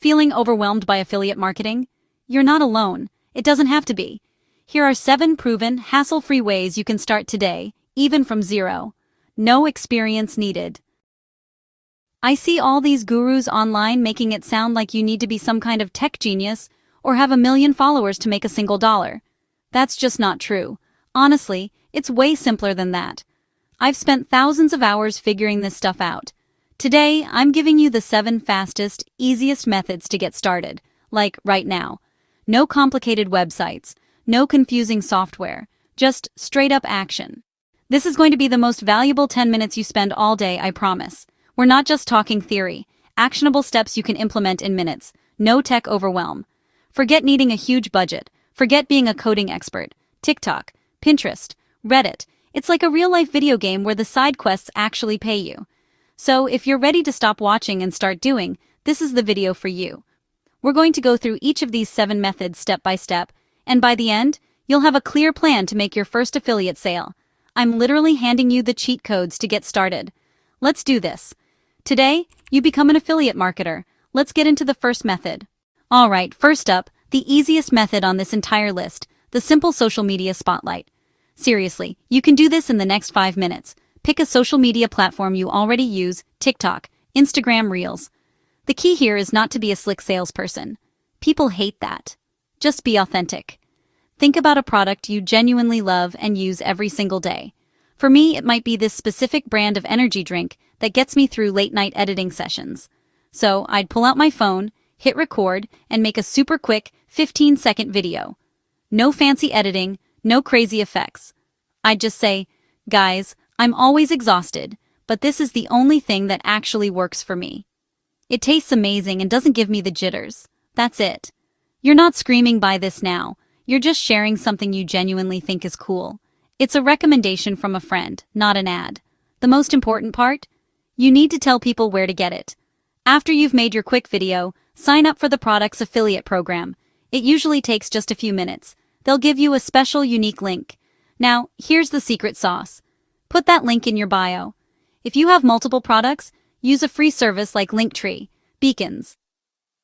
Feeling overwhelmed by affiliate marketing? You're not alone. It doesn't have to be. Here are 7 proven, hassle-free ways you can start today, even from zero. No experience needed. I see all these gurus online making it sound like you need to be some kind of tech genius or have 1 million followers to make a single dollar. That's just not true. Honestly, it's way simpler than that. I've spent thousands of hours figuring this stuff out. Today, I'm giving you the 7 fastest, easiest methods to get started, like right now. No complicated websites, no confusing software, just straight-up action. This is going to be the most valuable 10 minutes you spend all day, I promise. We're not just talking theory, actionable steps you can implement in minutes, no tech overwhelm. Forget needing a huge budget, forget being a coding expert. TikTok, Pinterest, Reddit, it's like a real-life video game where the side quests actually pay you. So if you're ready to stop watching and start doing, this is the video for you. We're going to go through each of these 7 methods step by step, and by the end, you'll have a clear plan to make your first affiliate sale. I'm literally handing you the cheat codes to get started. Let's do this. Today, you become an affiliate marketer. Let's get into the first method. Alright, first up, the easiest method on this entire list, the simple social media spotlight. Seriously, you can do this in the next 5 minutes. Pick a social media platform you already use, TikTok, Instagram Reels. The key here is not to be a slick salesperson. People hate that. Just be authentic. Think about a product you genuinely love and use every single day. For me, it might be this specific brand of energy drink that gets me through late-night editing sessions. So I'd pull out my phone, hit record, and make a super quick 15-second video. No fancy editing, no crazy effects. I'd just say, guys, I'm always exhausted, but this is the only thing that actually works for me. It tastes amazing and doesn't give me the jitters. That's it. You're not screaming buy this now. You're just sharing something you genuinely think is cool. It's a recommendation from a friend, not an ad. The most important part? You need to tell people where to get it. After you've made your quick video, sign up for the product's affiliate program. It usually takes just a few minutes. They'll give you a special, unique link. Now, here's the secret sauce. Put that link in your bio. If you have multiple products, use a free service like Linktree, Beacons.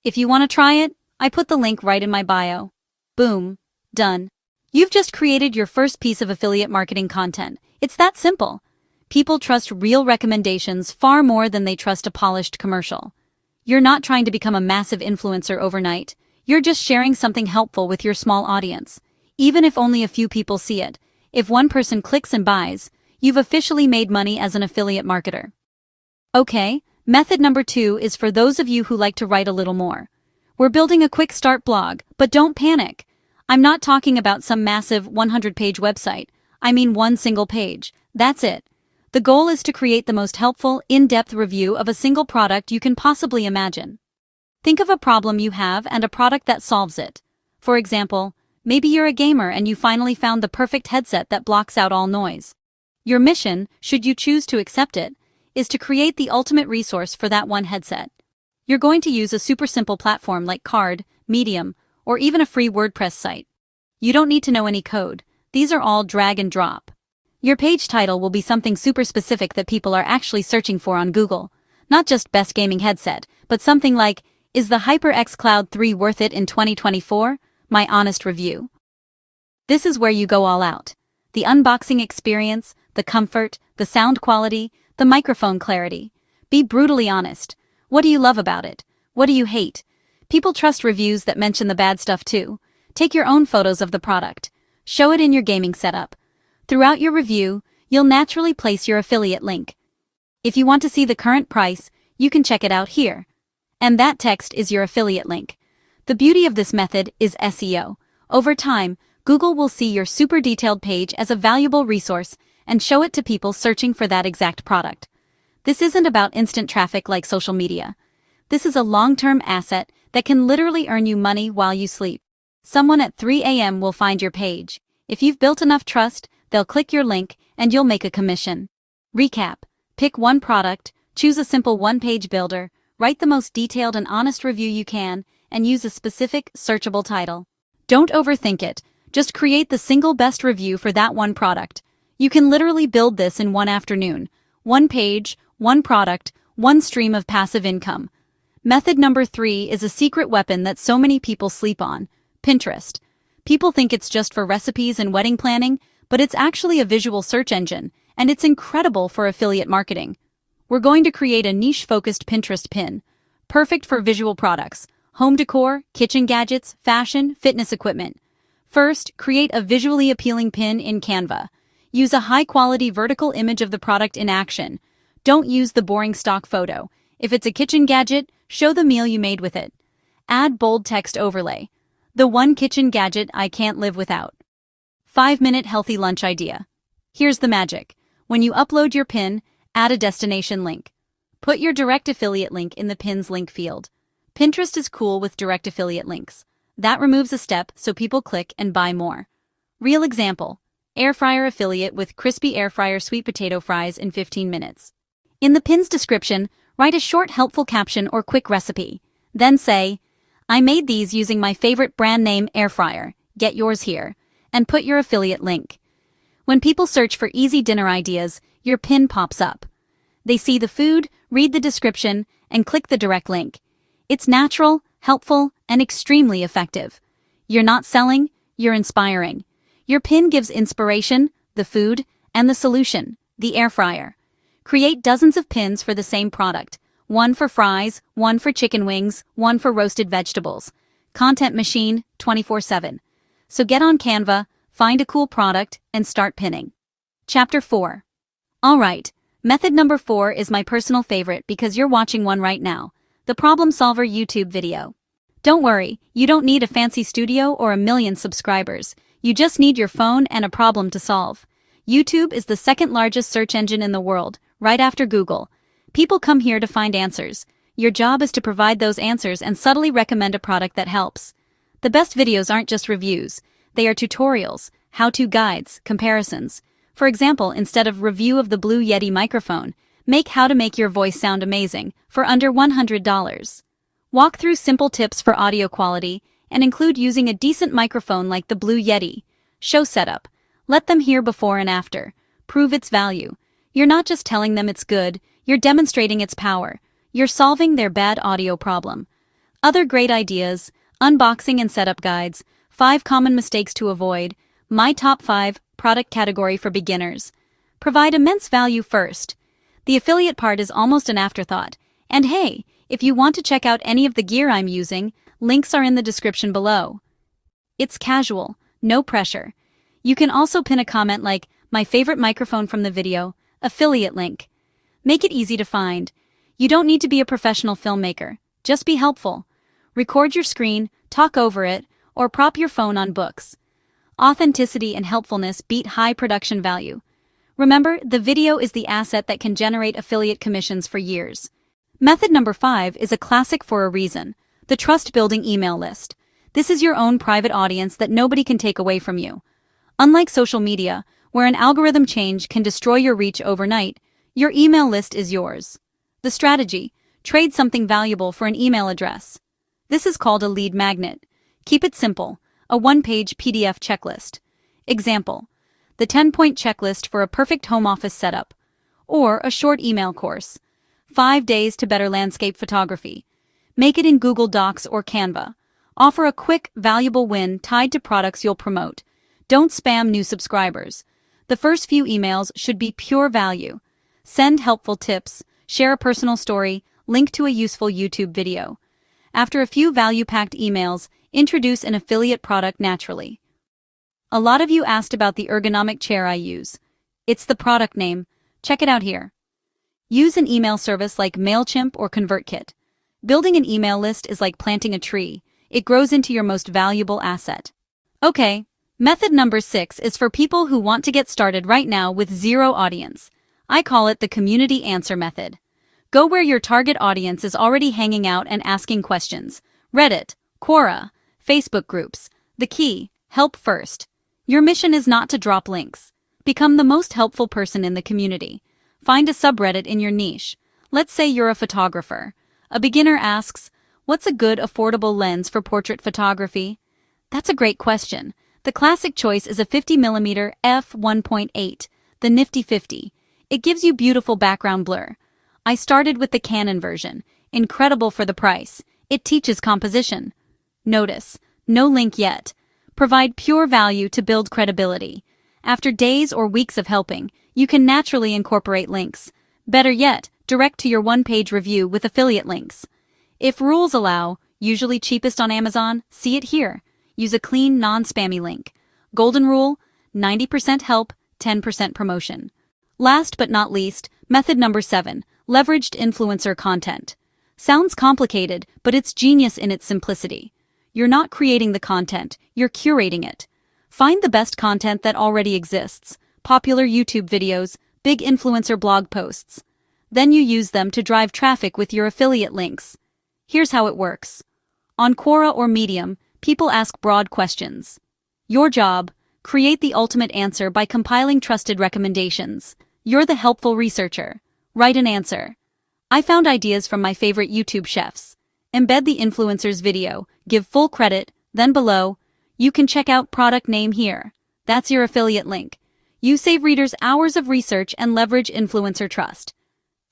If you want to try it, I put the link right in my bio. Boom. Done. You've just created your first piece of affiliate marketing content. It's that simple. People trust real recommendations far more than they trust a polished commercial. You're not trying to become a massive influencer overnight. You're just sharing something helpful with your small audience. Even if only a few people see it, if one person clicks and buys, you've officially made money as an affiliate marketer. Okay, method number 2 is for those of you who like to write a little more. We're building a quick start blog, but don't panic. I'm not talking about some massive 100-page website. I mean one single page. That's it. The goal is to create the most helpful, in-depth review of a single product you can possibly imagine. Think of a problem you have and a product that solves it. For example, maybe you're a gamer and you finally found the perfect headset that blocks out all noise. Your mission, should you choose to accept it, is to create the ultimate resource for that one headset. You're going to use a super simple platform like Card, Medium, or even a free WordPress site. You don't need to know any code. These are all drag and drop. Your page title will be something super specific that people are actually searching for on Google. Not just best gaming headset, but something like, is the HyperX Cloud 3 worth it in 2024? My honest review. This is where you go all out. The unboxing experience, the comfort, the sound quality, the microphone clarity. Be brutally honest. What do you love about it? What do you hate? People trust reviews that mention the bad stuff too. Take your own photos of the product. Show it in your gaming setup. Throughout your review, you'll naturally place your affiliate link. If you want to see the current price, you can check it out here. And that text is your affiliate link. The beauty of this method is SEO. Over time, Google will see your super detailed page as a valuable resource and show it to people searching for that exact product. This isn't about instant traffic like social media. This is a long-term asset that can literally earn you money while you sleep. Someone at 3 a.m. will find your page. If you've built enough trust, they'll click your link and you'll make a commission. Recap. Pick one product, choose a simple one-page builder, write the most detailed and honest review you can, and use a specific, searchable title. Don't overthink it. Just create the single best review for that one product. You can literally build this in one afternoon. One page, one product, one stream of passive income. Method number 3 is a secret weapon that so many people sleep on: Pinterest. People think it's just for recipes and wedding planning, but it's actually a visual search engine, and it's incredible for affiliate marketing. We're going to create a niche-focused Pinterest pin, perfect for visual products, home decor, kitchen gadgets, fashion, fitness equipment. First, create a visually appealing pin in Canva. Use a high-quality vertical image of the product in action. Don't use the boring stock photo. If it's a kitchen gadget, show the meal you made with it. Add bold text overlay: the one kitchen gadget I can't live without. 5-minute healthy lunch idea. Here's the magic. When you upload your pin, add a destination link. Put your direct affiliate link in the pin's link field. Pinterest is cool with direct affiliate links. That removes a step so people click and buy more. Real example: air fryer affiliate with crispy air fryer sweet potato fries in 15 minutes. In the pin's description, write a short helpful caption or quick recipe. Then say, "I made these using my favorite brand name air fryer. Get yours here," and put your affiliate link. When people search for easy dinner ideas, your pin pops up. They see the food, read the description, and click the direct link. It's natural, helpful, and extremely effective. You're not selling, you're inspiring. Your pin gives inspiration, the food, and the solution, the air fryer. Create dozens of pins for the same product: one for fries, one for chicken wings, one for roasted vegetables. Content machine 24/7. So get on Canva, find a cool product, and start pinning. Chapter 4. Alright, method number 4 is my personal favorite because you're watching one right now: the Problem Solver YouTube video. Don't worry, you don't need a fancy studio or a million subscribers. You just need your phone and a problem to solve. YouTube is the second largest search engine in the world, right after Google. People come here to find answers. Your job is to provide those answers and subtly recommend a product that helps. The best videos aren't just reviews. They are tutorials, how-to guides, comparisons. For example, instead of review of the Blue Yeti microphone, make how to make your voice sound amazing for under $100. Walk through simple tips for audio quality and include using a decent microphone like the Blue Yeti. Show setup. Let them hear before and after. Prove its value. You're not just telling them it's good, you're demonstrating its power. You're solving their bad audio problem. Other great ideas: unboxing and setup guides, 5 common mistakes to avoid, my top 5 product category for beginners. Provide immense value first. The affiliate part is almost an afterthought. And hey, if you want to check out any of the gear I'm using, links are in the description below. It's casual, no pressure. You can also pin a comment like, "My favorite microphone from the video," affiliate link. Make it easy to find. You don't need to be a professional filmmaker. Just be helpful. Record your screen, talk over it, or prop your phone on books. Authenticity and helpfulness beat high production value. Remember, the video is the asset that can generate affiliate commissions for years. Method number 5 is a classic for a reason: the trust-building email list. This is your own private audience that nobody can take away from you. Unlike social media, where an algorithm change can destroy your reach overnight, your email list is yours. The strategy: trade something valuable for an email address. This is called a lead magnet. Keep it simple: a one-page PDF checklist. Example: the 10-point checklist for a perfect home office setup. Or a short email course: 5 days to better landscape photography. Make it in Google Docs or Canva. Offer a quick, valuable win tied to products you'll promote. Don't spam new subscribers. The first few emails should be pure value. Send helpful tips, share a personal story, link to a useful YouTube video. After a few value-packed emails, introduce an affiliate product naturally. A lot of you asked about the ergonomic chair I use. It's the product name. Check it out here. Use an email service like MailChimp or ConvertKit. Building an email list is like planting a tree. It grows into your most valuable asset. Okay, method number 6 is for people who want to get started right now with zero audience. I call it the community answer method. Go where your target audience is already hanging out and asking questions. Reddit, Quora, Facebook groups. The key: help first. Your mission is not to drop links. Become the most helpful person in the community. Find a subreddit in your niche. Let's say you're a photographer. A beginner asks, "What's a good affordable lens for portrait photography?" That's a great question. The classic choice is a 50mm f1.8, the nifty 50. It gives you beautiful background blur. I started with the Canon version. Incredible for the price. It teaches composition. Notice, no link yet. Provide pure value to build credibility. After days or weeks of helping, you can naturally incorporate links. Better yet, direct to your one-page review with affiliate links. If rules allow, usually cheapest on Amazon, see it here. Use a clean, non-spammy link. Golden rule, 90% help, 10% promotion. Last but not least, method number 7, leveraged influencer content. Sounds complicated, but it's genius in its simplicity. You're not creating the content, you're curating it. Find the best content that already exists, popular YouTube videos, big influencer blog posts. Then you use them to drive traffic with your affiliate links. Here's how it works. On Quora or Medium, people ask broad questions. Your job, create the ultimate answer by compiling trusted recommendations. You're the helpful researcher. Write an answer. I found ideas from my favorite YouTube chefs. Embed the influencer's video, give full credit, then below, you can check out product name here. That's your affiliate link. You save readers hours of research and leverage influencer trust.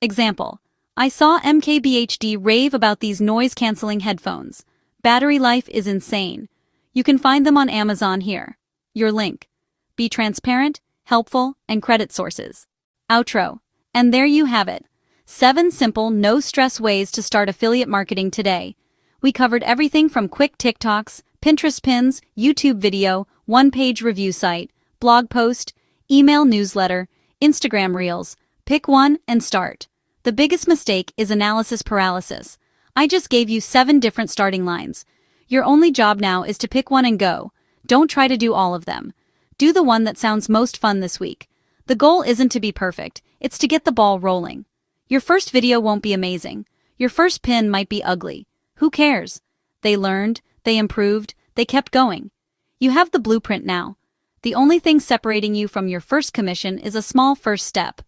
Example, I saw MKBHD rave about these noise-canceling headphones. Battery life is insane. You can find them on Amazon here. Your link. Be transparent, helpful, and credit sources. Outro. And there you have it. 7 simple, no-stress ways to start affiliate marketing today. We covered everything from quick TikToks, Pinterest pins, YouTube video, one-page review site, blog post, email newsletter, Instagram reels. Pick one and start. The biggest mistake is analysis paralysis. I just gave you 7 different starting lines. Your only job now is to pick one and go. Don't try to do all of them. Do the one that sounds most fun this week. The goal isn't to be perfect, it's to get the ball rolling. Your first video won't be amazing. Your first pin might be ugly. Who cares? They learned, they improved, they kept going. You have the blueprint now. The only thing separating you from your first commission is a small first step.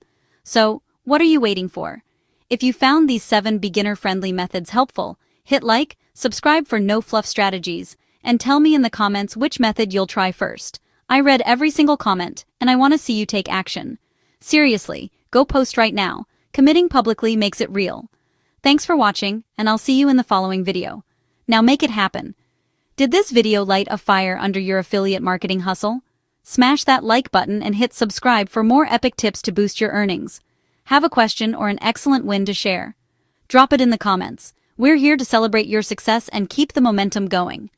So, what are you waiting for? If you found these 7 beginner-friendly methods helpful, hit like, subscribe for no-fluff strategies, and tell me in the comments which method you'll try first. I read every single comment, and I want to see you take action. Seriously, go post right now. Committing publicly makes it real. Thanks for watching, and I'll see you in the following video. Now make it happen. Did this video light a fire under your affiliate marketing hustle? Smash that like button and hit subscribe for more epic tips to boost your earnings. Have a question or an excellent win to share? Drop it in the comments. We're here to celebrate your success and keep the momentum going.